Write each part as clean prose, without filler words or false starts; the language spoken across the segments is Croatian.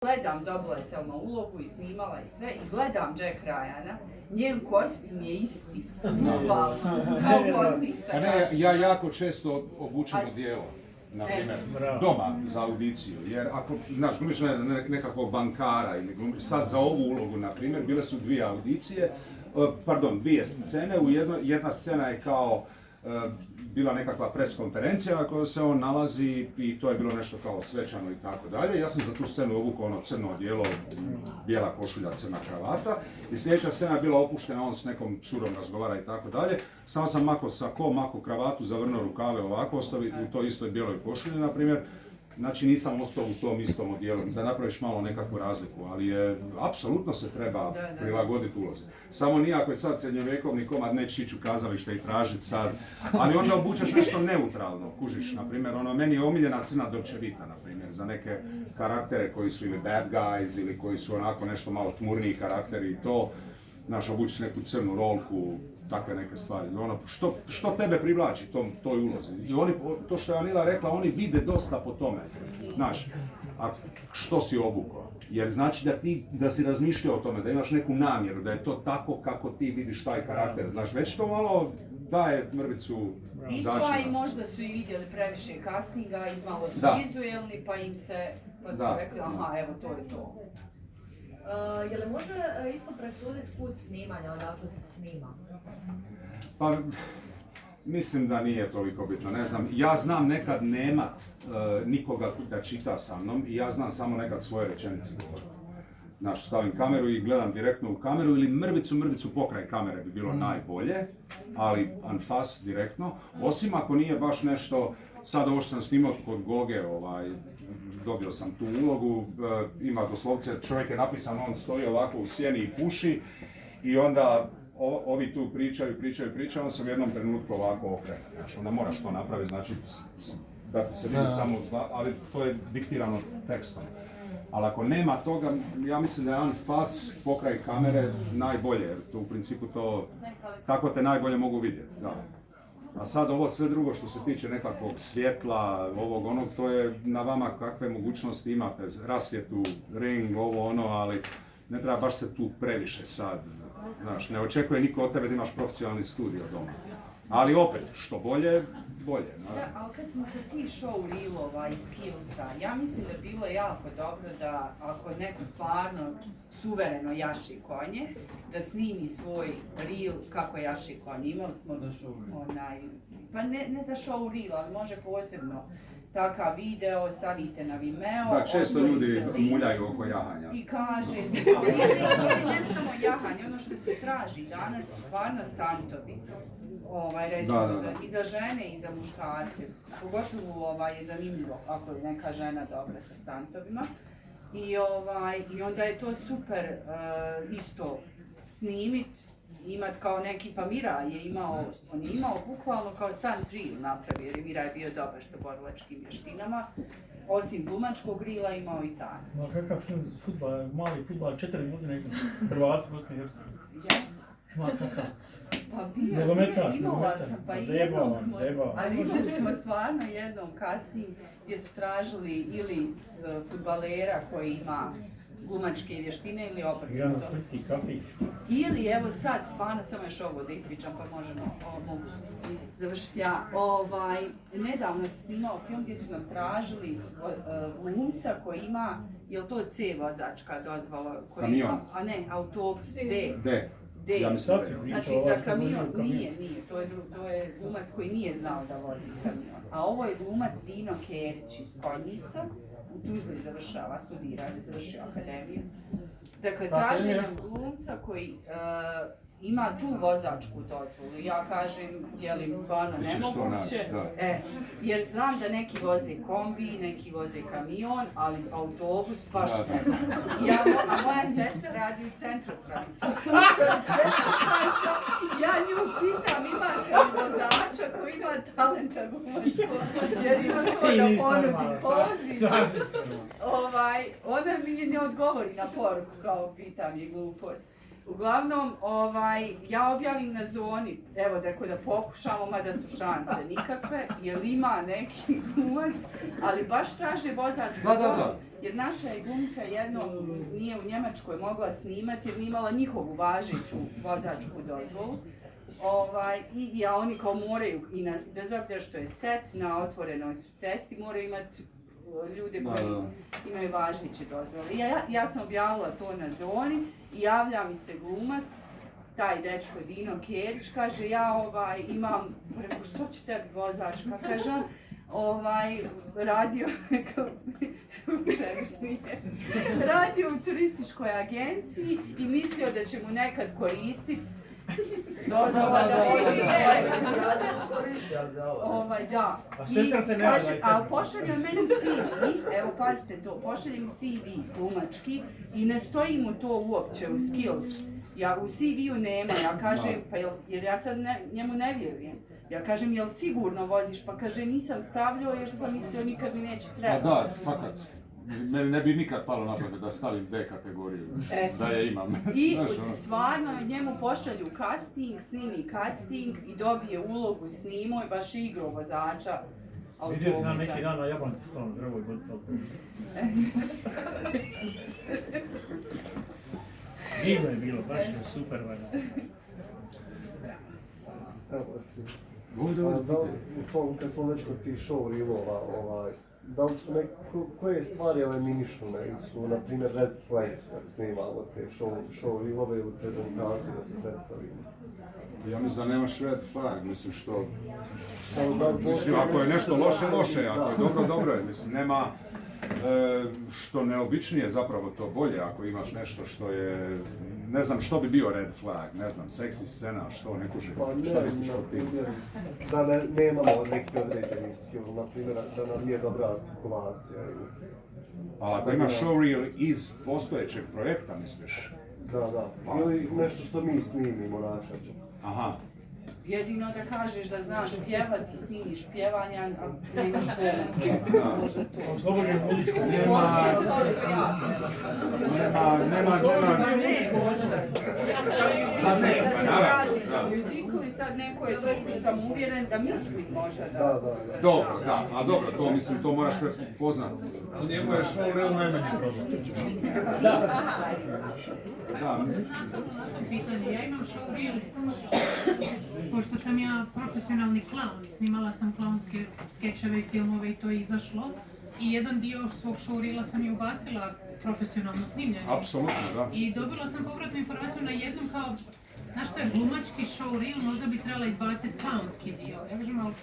Gledam, dobila je Selma ulogu i snimala i sve, i gledam Jack Ryana, njen kostim je isti, bukvalno, kao kostim sa častom. Ja jako često obučem odijelo, na primjer, doma za audiciju, jer ako, znaš, glumiš nekakvog bankara ili glumiš, sad za ovu ulogu, na primjer, bile su dvije scene, jedna scena je kao bila nekakva preskonferencija na kojoj se on nalazi i to je bilo nešto kao svečano i tako dalje. Ja sam za tu scenu obukao ono crno odijelo, bijela košulja, crna kravata i sljedeća scena je bila opuštena, on s nekom curom razgovara i tako dalje. Samo sam makao kravatu, zavrnuo rukave ovako, ostavi u toj istoj bijeloj košulji, na primjer. Znači nisam ostao u tom istom odijelu, da napraviš malo nekakvu razliku, ali apsolutno se treba prilagoditi ulozi. Samo nije ako je sad srednjovjekovni komad, neće ići u kazalište i tražiti sad, ali onda obučeš nešto neutralno, kužiš, na primjer, meni je omiljena crna Dolce Vita, na primjer, za neke karaktere koji su ili bad guys ili koji su onako nešto malo tmurniji karakteri i to, znaš, obučiš neku crnu rolku, takve neke stvari. Što tebe privlači toj ulozi? I to što je Anila rekla, oni vide dosta po tome. Znaš, a što si obukao? Jer znači da si razmišljao o tome, da imaš neku namjeru, da je to tako kako ti vidiš taj karakter. Znaš, već to malo daje mrvicu začina. I možda su i vidjeli previše castinga i malo su vizuelni, pa su rekli, aha, evo to je to. Je li može isto presuditi kut snimanja, odakle se snima? Pa, mislim da nije toliko bitno, ne znam. Ja znam nekad nemat nikoga da čita sa mnom i ja znam samo nekad svoje rečenice govoriti. Znaš, stavim kameru i gledam direktno u kameru ili mrvicu pokraj kamere bi bilo najbolje, ali anfas direktno. Osim ako nije baš nešto, sad ovo što sam snimao kod Goge, dobio sam tu ulogu, ima doslovce, čovjek je napisan, on stoji ovako u sjeni i puši i onda ovi tu pričaju, on se u jednom trenutku ovako okrene, znaš, onda moraš to napraviti, znači da ti se vidi samo, ali to je diktirano tekstom. Ali ako nema toga, ja mislim da je anfas pokraj kamere najbolje, jer to u principu tako te najbolje mogu vidjeti, da. A sad ovo sve drugo što se tiče nekakvog svjetla, ovog onog, to je na vama kakve mogućnosti imate, rasvjetu, ring, ali ne treba baš se tu previše sad, znaš, ne očekuje niko od tebe da imaš profesionalni studio doma. Ali opet, što bolje, bolje. Da, ali kad smo kod tih show reelova i skillsa, ja mislim da bi bilo jako dobro da ako neko stvarno suvereno jaši konje, da snimi svoj reel kako jaši konje. Imali smo pa ne za show reel, ali može posebno takav video, stavite na Vimeo. Da, često ljudi muljaju oko jahanja. I kaže, ne samo jahanje, ono što se traži danas, stvarno stantovi. Recimo, i za žene i za muškarce. Pogotovo je zanimljivo ako je neka žena dobra sa stantovima. I onda je to super isto snimit, imat kao neki, pa Mira je imao, on je imao bukvalno kao stunt reel napravio, jer Mira je bio dobar sa borilačkim vještinama. Osim glumačkog rila imao i tako. No kakav futbal, mali futbal, 4 godine, Hrvatski, Bosni i Hercegovini. Ja? Ma kakav? Pa bio, imala sam, pa imali smo stvarno jednom casting gdje su tražili ili fudbalera koji ima glumačke vještine ili obrnuto. Ja na splitski kafić. Ili evo sad, stvarno samo još ovo da ispričam pa mogu završiti ja. Nedavno se snimao film gdje su nam tražili glumca koji ima, je li to C vozačka dozvala? Kamion. A ne, autobus, D. Ja znači za kamion nije, to je glumac koji nije znao da vozi kamion. A ovo je glumac Dino Kerić iz Konjica, u Tuzli završava, studira, završio akademiju. Dakle, traže nam glumca koji ima tu vozačku dozvolu. Ja kažem, dijelim stvarno nemoguće, jer znam da neki voze kombi, neki voze kamion, ali autobus baš ne znam. A moja sestra radi u centru transa. Ja nju pitam, imate li vozača koji ima talenta glumačkog, jer ima to da ponudi poziv. Ona mi ne odgovori na poruku, kao pitam je glupost. Uglavnom, ja objavim na zoni, evo da pokušamo, mada su šanse nikakve, jer ima neki glumac, ali baš traže vozačku dozvolu, jer naša je glumica jednom nije u Njemačkoj mogla snimati jer nije imala njihovu važeću vozačku dozvolu. A oni kao moraju, bez obzira što je set, na otvorenoj su cesti, moraju imati ljude koji imaju važeće dozvole. Ja sam objavila to na zoni i javlja mi se glumac, taj dečko Dino Kerić, kaže imam, preko što će tebi vozačka, kaže on, radio u turističkoj agenciji i mislio da će mu nekad koristiti dozvola da vozi da. Ali pošalju meni CV, evo pazite to, pošaljem CV glumački i ne stoji mu to uopće u skills. U CV-u nema, ja kažem, jer ja sad njemu ne vjerujem. Ja kažem, jel sigurno voziš? Pa kaže, nisam stavljao jer sam mislio nikad mi neće trebati. Da, fakat. Meni ne bi nikad palo na pamet da stavim D kategoriju, da je imam. I stvarno njemu pošalju casting, snimi casting i dobije ulogu, snimo i baš igru vozača autobusa. Vidio sam neki dan na Jablanici stvarno zdravoj vodi s autobusa. Divno je bilo, baš je super valjda. Kad smo već kod tih show reelova, da li su koje stvari eliminišu, su na primjer red flag kad snimamo te show reelove ili prezentacije da se predstavimo? Ja mislim da nemaš red flag, mislim što... Mislim, ako je nešto loše, loše, ako je dobro, dobro je, mislim, nema... Što neobičnije zapravo to bolje ako imaš nešto što je, ne znam što bi bio red flag, ne znam, seksi scena, što ne kuži, šta misliš o tim? Da nemamo neki određeni skill, na primjer da nam nije dobra artikulacija. Ali ako imaš showreel iz postojećeg projekta, misliš? Da, ili nešto što mi snimimo našem. Aha. Jedino da kažeš da znaš pjevati, snimiš pjevanja, a nemaš pjevati, može to. Oslobođen muzičku. Nema. Da se traži za muziku i sad neko je toliko samouvjeren da misli možda da... Dobro, to mislim, to moraš prepoznat. U njemu je showreel najmanji problem. Da. Pitanje, ja imam showreel, pošto sam ja profesionalni klaun i snimala sam klaunske skečeve i filmove i to je izašlo. I jedan dio svog showreela sam je ubacila profesionalno snimljanje. Apsolutno, da. I dobila sam povratnu informaciju na jednom kao, znaš što je glumački showreel, možda bi trebala izbaciti klaunski dio. Ja kažem, ali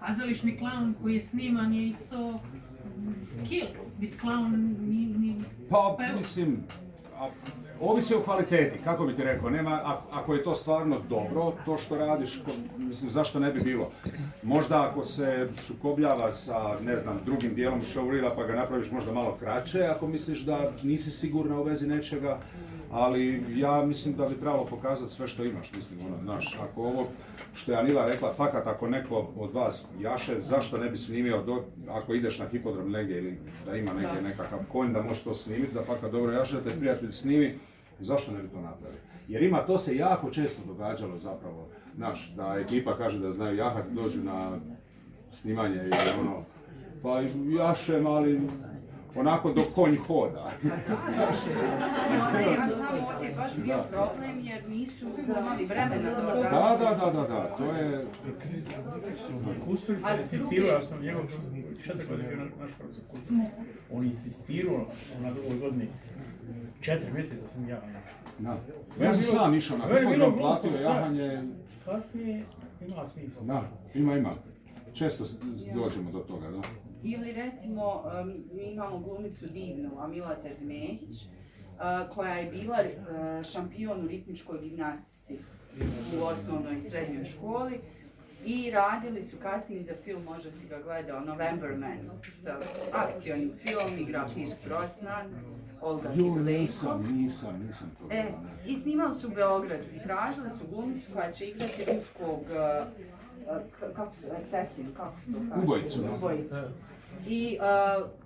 kazališni klaun koji je sniman je isto skill, biti klaun Pa, mislim, ovisi o kvaliteti, kako bi ti rekao, ako je to stvarno dobro, to što radiš, mislim, zašto ne bi bilo? Možda ako se sukobljava sa, ne znam, drugim dijelom showreela pa ga napraviš možda malo kraće, ako misliš da nisi sigurna u vezi nečega, ali ja mislim da bi trebalo pokazati sve što imaš, mislim, znaš, ako ovo što je Anila rekla, fakat ako neko od vas jaše, zašto ne bi snimio, ako ideš na hipodrom negdje ili da ima negdje nekakav konj da možeš to snimiti, da fakat dobro jašete, prijatelj snimi, zašto ne bi to napravili? Jer to se jako često događalo zapravo, znaš, da ekipa kaže da znaju jahati, dođu na snimanje i pa jašem, ali onako dok konj hoda. Ja znam ovdje je baš bio problem jer nisu imali vremena Da, to je... Kusturica je insistirao, ja sam njegov 4 godine bio naš profesor Kusturica. On je insistirao na drugoj godini, 4 mjeseca sam ja. Ja sam sam išao na hipodrom, platio jahanje. Kasnije ima smisla. Da, ima. Često dođemo do toga, da. Ili recimo, mi imamo glumicu divnu, Amila Terzmehić, koja je bila šampion u ritmičkoj gimnastici u osnovnoj i srednjoj školi i radili su casting za film, možda si ga gledao, November Man, akcioni film, igra Pierce Brosnan, Olga Kurylenko. Nisam to znao. I snimali su u Beogradu i tražili su glumicu koja će igrati ruskog, assassin, kako se to kaže? Ubojicu. I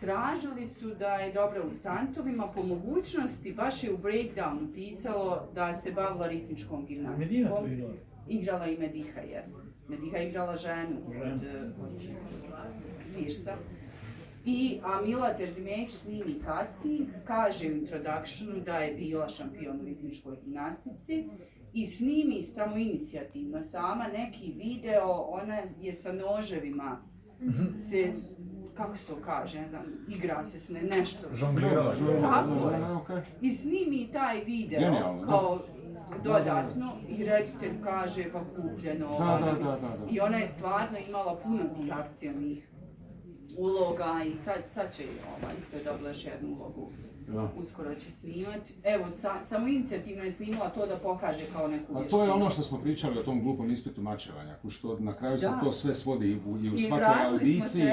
tražili su da je dobra u stantovima, po mogućnosti, baš je u breakdownu pisalo da se bavila ritmičkom Mediha gimnastikom. tu igrala. Igrala i Mediha, jest. Mediha je igrala ženu od Pirsa. A Mila Terzimejić snimi casting, kaže u introductionu da je bila šampion u ritmičkoj gimnastici i snimi samoinicijativno sama neki video, ona je sa noževima se, kako se to kaže, ne znam, igra se s nešto. Žonglirala. Tako je. I snimi taj video Genijalno, kao dodatno i reditelj kaže pa kupljeno. I ona je stvarno imala puno tih akcijnih uloga i sad će isto dobila još jednu ulogu. Uskoro će snimati. Evo, samoinicijativno je snimala to da pokaže kao neku A vještinu. to je ono što smo pričali o tom glupom ispitu mačevanja, što na kraju se to sve svodi i u svakoj audiciji,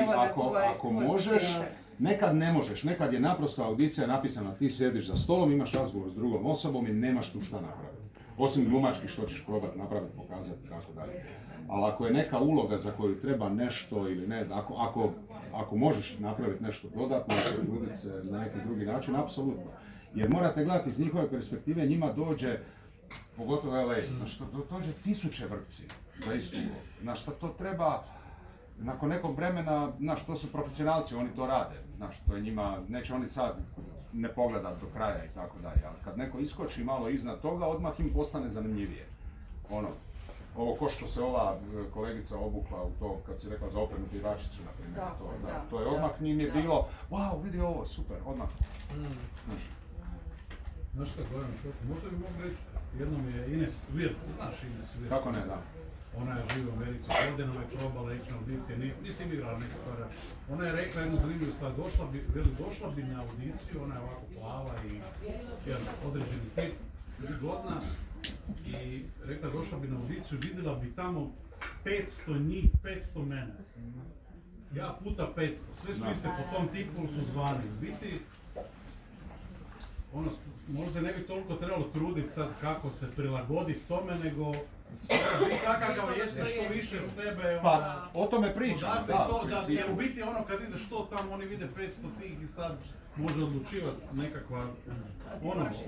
ako možeš, nekad ne možeš, nekad je naprosto audicija napisana, ti sjediš za stolom, imaš razgovor s drugom osobom i nemaš tu šta napraviti. Osim glumački što ćeš probati napraviti, pokazati, tako dalje. Ali ako je neka uloga za koju treba nešto ili ne, ako možeš napraviti nešto dodatno, truditi se na neki drugi način, apsolutno. Jer morate gledati iz njihove perspektive, njima dođe, pogotovo LA, dođe 1000 vrpci za istu ulogu. Znaš, šta to treba, nakon nekog vremena, znaš, to su profesionalci, oni to rade. Znaš, to je njima, neće oni sad ne pogledat do kraja i tako dalje. Ali kad neko iskoči malo iznad toga, odmah im postane zanimljivije. Ovo ko što se ova kolegica obukla u to, kad si rekla za opremu pjevačicu, na primjer, to je odmah njim je bilo, wow, vidi ovo, super, odmah. Znaš što, Goran, možda bi mogu reći, jednom je Ines Virt, znaš Ines Virt? Kako ne, da. Ona je živa u Americi, godinama je probala ići na audicije, nisi igrala neke stvari. Ona je rekla jednu zanimljivu stvar, došla bi na audiciju, ona je ovako plava i jedan određeni tip, godina, i rekla došla bi na audiciju, vidjela bi tamo 500 njih, 500 mene. Ja puta 500, sve su iste po tom tipu, su zvani. Biti, možda ne bi toliko trebalo truditi sad kako se prilagoditi tome, nego biti kakav jesi, što više sebe. Pa, o tome pričam, Jer u biti kad ideš to tamo, oni vide 500 tih i sad može odlučivati nekakva,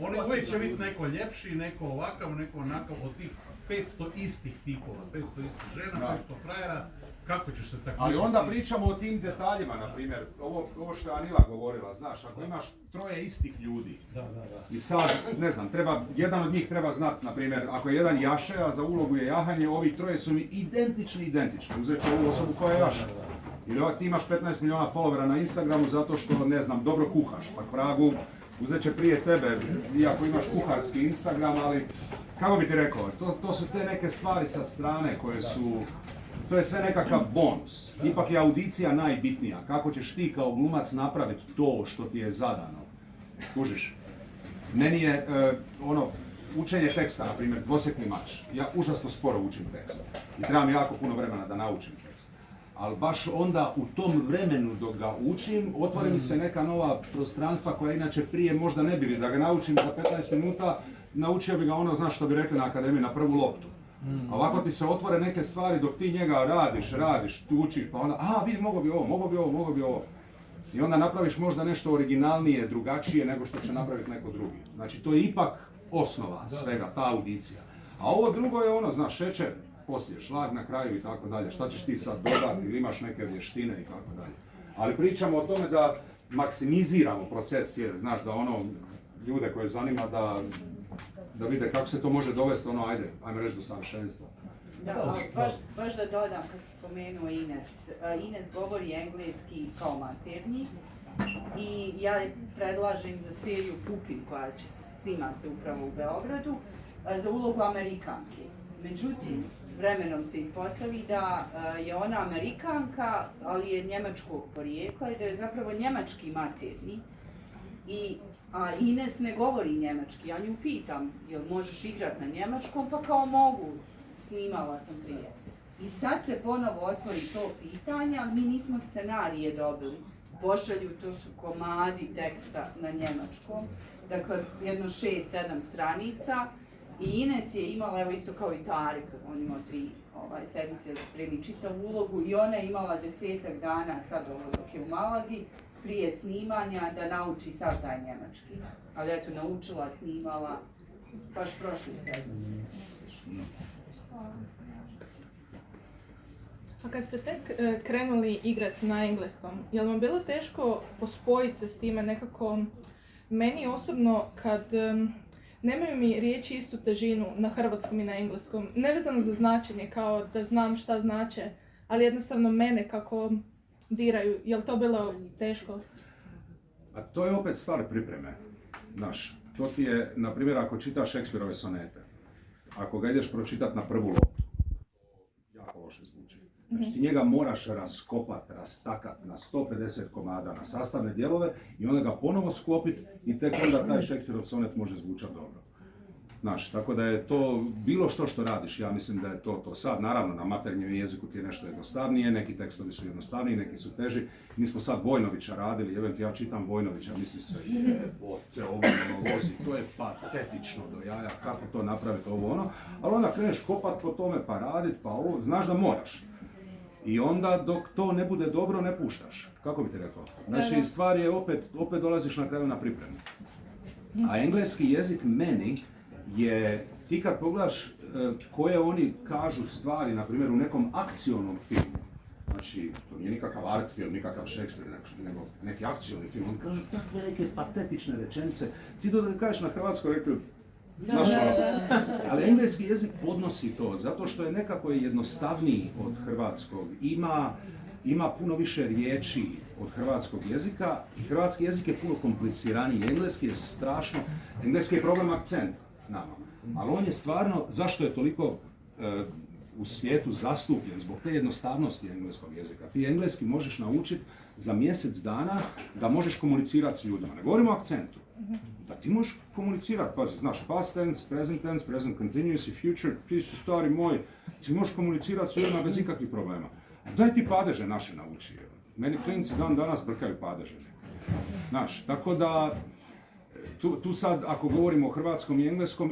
oni uvijek će biti neko ljepši, neko ovakav, neko onakav, od tih 500 istih tipova, 500 istih žena, 500 frajera, kako ćeš se takmičiti? Ali onda pričamo o tim detaljima, na primjer, ovo što je Anila govorila, znaš, ako imaš 3 istih ljudi i sad, ne znam, jedan od njih treba znati, na primjer, ako je jedan jaše, a za ulogu je jahanje, ovi 3 su mi identični, uzet ću ovu osobu koja je jaša. Ili ti imaš 15 milijuna followera na Instagramu zato što, ne znam, dobro kuhaš, pa vragu uzet će prije tebe, iako imaš kuharski Instagram, ali kako bi ti rekao, to su te neke stvari sa strane koje su, to je sve nekakav bonus. Ipak je audicija najbitnija, kako ćeš ti kao glumac napraviti to što ti je zadano. Kužiš? Meni je učenje teksta, na primjer, dvosjekli mač. Ja užasno sporo učim tekst i trebam jako puno vremena da naučim tekst. Ali baš onda u tom vremenu dok ga učim, otvori mi se neka nova prostranstva koja inače prije možda ne bi, da ga naučim za 15 minuta, naučio bi ga znaš što bi rekli na akademiji, na prvu loptu. A ovako ti se otvore neke stvari dok ti njega radiš, tu učiš, pa onda, vidi, mogo bi ovo. I onda napraviš možda nešto originalnije, drugačije nego što će napraviti neko drugi. Znači, to je ipak osnova svega, ta audicija. A ovo drugo je znaš, šećer, poslije šlag na kraju i tako dalje. Šta ćeš ti sad dodati ili imaš neke vještine i tako dalje. Ali pričamo o tome da maksimiziramo proces, jer znaš da ljude koje zanima da vide kako se to može dovesti, ajmo reći do savršenstva. Da, baš da dodam kad si spomenuo Ines. Ines govori engleski kao maternji i ja predlažem za seriju Pupin koja će se snima se upravo u Beogradu za ulogu Amerikanke. Međutim, vremenom se ispostavi da je ona Amerikanka, ali je njemačkog porijekla i da je zapravo njemački maternji. A Ines ne govori njemački, ja nju pitam, jel možeš igrati na njemačkom, pa kao mogu, snimala sam prije. I sad se ponovo otvori to pitanje, ali mi nismo scenarije dobili. Pošalju, to su komadi teksta na njemačkom, dakle jedno 6-7 stranica, I Ines je imala, evo isto kao i Tarik, on imao 3 sedmice da spremi čitavu ulogu i ona je imala 10-ak dana sad ovo dok je u Malagi, prije snimanja da nauči sav taj njemački. Ali eto, naučila, snimala, baš prošli sedmice. A kad ste tek krenuli igrati na engleskom, je li vam bilo teško pospojiti se s time nekako? Meni osobno, kad nemaju mi riječi istu težinu na hrvatskom i na engleskom, nevezano za značenje, kao da znam šta znače, ali jednostavno mene kako diraju, je li to bilo teško? A to je opet stvar pripreme, znaš. To ti je, na primjer, ako čitaš Šekspirove sonete, ako ga ideš pročitati na prvu loptu, jako loše zvuči. Znači ti njega moraš raskopat, rastakat na 150 komada, na sastavne dijelove i onda ga ponovo sklopiti i tek onda taj Šekspirov sonet može zvučati dobro. Znaš, tako da je to bilo što radiš, ja mislim da je to sad, naravno na materinjem jeziku ti je nešto jednostavnije, neki tekstovi su jednostavniji, neki su teži. Mi smo sad Vojnovića radili, ja čitam Vojnovića, mislim se, jebote, ovo monolozi, to je patetično do jaja, kako to napraviti, ovo ono, ali onda kreneš kopat po tome, pa radit, pa ovo, znaš da moraš. I onda dok to ne bude dobro, ne puštaš. Kako bi ti rekao? Znači, stvar je opet dolaziš na kraju na pripremu. A engleski jezik meni je, ti kad pogledaš koje oni kažu stvari, na primjer u nekom akcionom filmu, znači to nije nikakav art film, nikakav Shakespeare, nego neki akcioni film, oni kažu takve neke patetične rečenice, ti da kažeš na hrvatskoj rekli, znaš, ali engleski jezik podnosi to, zato što je nekako jednostavniji od hrvatskog, ima puno više riječi od hrvatskog jezika i hrvatski jezik je puno kompliciraniji, engleski je strašno, engleski je problem akcent nama, ali on je stvarno, zašto je toliko u svijetu zastupljen, zbog te jednostavnosti engleskog jezika. Ti engleski možeš naučiti za mjesec dana da možeš komunicirati s ljudima, ne govorimo o akcentu. Da ti možeš komunicirati, pazi, znaš, past tense, present continuous i future, ti su stvari moji, ti možeš komunicirati s ljudima bez ikakvih problema. Daj ti padeže naše nauči. Meni klinci dan danas brkaju padeže. Znaš, tako da, tu sad, ako govorimo o hrvatskom i engleskom,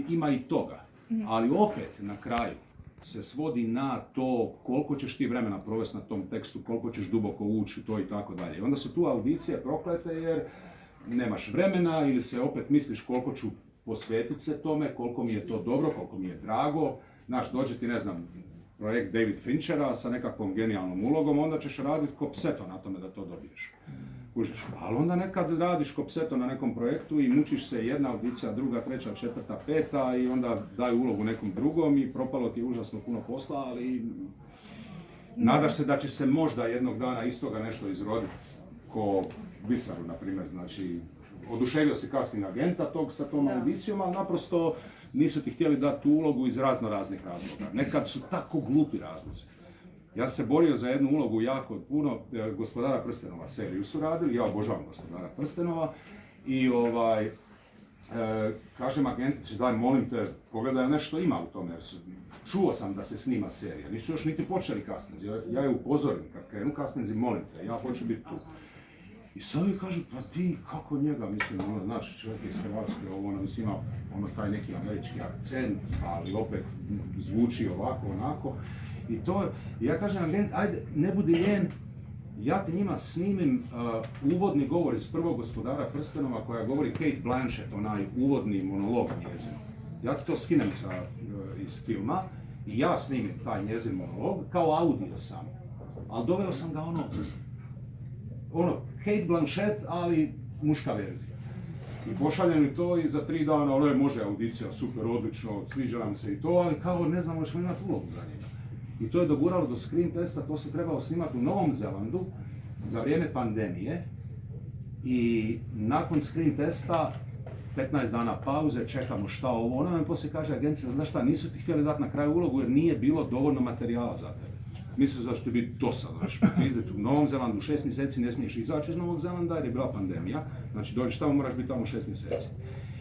ima i toga. Ali opet, na kraju, se svodi na to koliko ćeš ti vremena provesti na tom tekstu, koliko ćeš duboko ući u to i tako dalje. I onda su tu audicije proklete jer nemaš vremena ili se opet misliš koliko ću posvetiti se tome, koliko mi je to dobro, koliko mi je drago. Znaš, dođe ti, ne znam, projekt David Finchera sa nekakvom genijalnom ulogom, onda ćeš raditi ko pseto na tome da to dobiješ. Kužiš. Ali onda nekad radiš ko pseto na nekom projektu i mučiš se jedna audicija, druga, treća, četvrta, peta i onda daju ulogu nekom drugom i propalo ti je užasno puno posla, ali nadaš se da će se možda jednog dana iz toga nešto izroditi. Ko Visaru, na primjer, znači oduševio si casting agenta tog sa tom audicijom, ali naprosto nisu ti htjeli dati tu ulogu iz raznih razloga. Nekad su tako glupi razlozi. Ja sam se borio za jednu ulogu jako puno, Gospodara prstenova seriju su radili, ja obožavam Gospodara prstenova i kažem agentici, daj molim te, pogledaj nešto ima u tome, jer čuo sam da se snima serija, nisu još niti počeli castinzi, ja je upozorim kad krenu castinzi, molim te, ja hoću biti tu. I sad mi kažu, pa ti, kako njega, mislim, naš čovjek iz Hrvatske, mislim, ima taj neki američki akcent, ali opet zvuči ovako, onako. I to, ja kažem, agent, ajde, ne budi ljen, ja ti njima snimim uvodni govor iz prvog Gospodara prstenova koja govori Kate Blanchett, onaj uvodni monolog njezin. Ja ti to skinem iz filma i ja snimim taj njezin monolog kao audio sam. Ali doveo sam ga Kate Blanchett, ali muška verzija. I pošaljem mi to i za 3 dana, može audicija, super, odlično, sviđa nam se i to, ali kao ne znam, možemo imati ulogu za njega. I to je doguralo do screen testa, to se trebalo snimati u Novom Zelandu za vrijeme pandemije i nakon screen testa 15 dana pauze, čekamo šta ovo, ona nam poslije kaže agencija, znaš šta, nisu ti htjeli dati na kraju ulogu jer nije bilo dovoljno materijala za tebe. Mislim da će ti biti dosadno, znači izdeti u Novom Zelandu 6 mjeseci, ne smiješ izaći iz Novog Zelanda jer je bila pandemija, znači dođeš tamo, moraš biti tamo 6 mjeseci.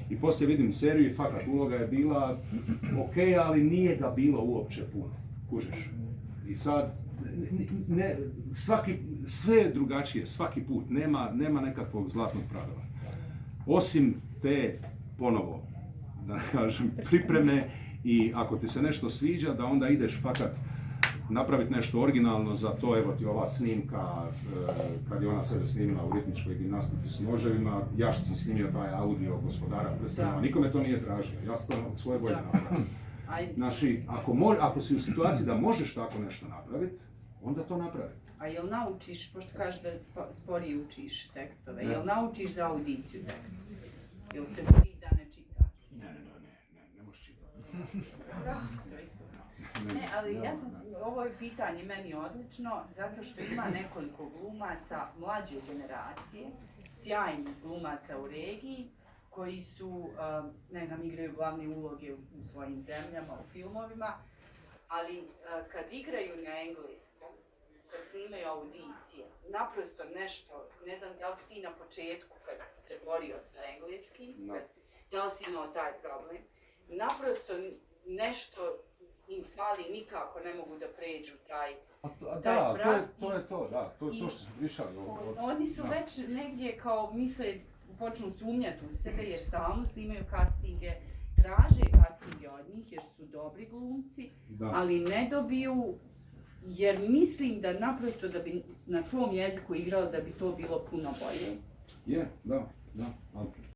I poslije vidim seriju i fakat uloga je bila ok, ali nije ga bilo uopće puno, kužiš. I sad, sve je drugačije, svaki put, nema nekakvog zlatnog pravila. Osim te, ponovo, da kažem, pripreme i ako ti se nešto sviđa, da onda ideš fakat napraviti nešto originalno za to. Evo ti ova snimka, kad je ona sebe snimila u ritmičkoj gimnastici s noževima, ja što sam snimio taj audio Gospodara prstenova, nikome to nije tražio, ja sam to od svoje volje napravio. Znači, ako si u situaciji da možeš tako nešto napraviti, onda to napravi. A jel naučiš, pošto kažeš da sporije učiš tekstove, jel naučiš za audiciju tekst? Jel se vidi da ne čitaš? Ne možeš čitati. Ne, ali ovo je pitanje meni odlično, zato što ima nekoliko glumaca mlađe generacije, sjajnih glumaca u regiji, koji su, ne znam, igraju glavne uloge u svojim zemljama, u filmovima, ali kad igraju na engleskom, kad snimaju audicije, naprosto nešto, ne znam da li si ti na početku kad si se borio sa engleskim, da li si imao taj problem, naprosto nešto im fali, nikako ne mogu da pređu taj prag. To je to, da, to što su pričali. Oni su već negdje kao misle, počnu sumnjati u sebe jer stalno snimaju castinge, traže castinge od njih jer su dobri glumci, ali ne dobiju, jer mislim da naprosto da bi na svom jeziku igrali da bi to bilo puno bolje. Da.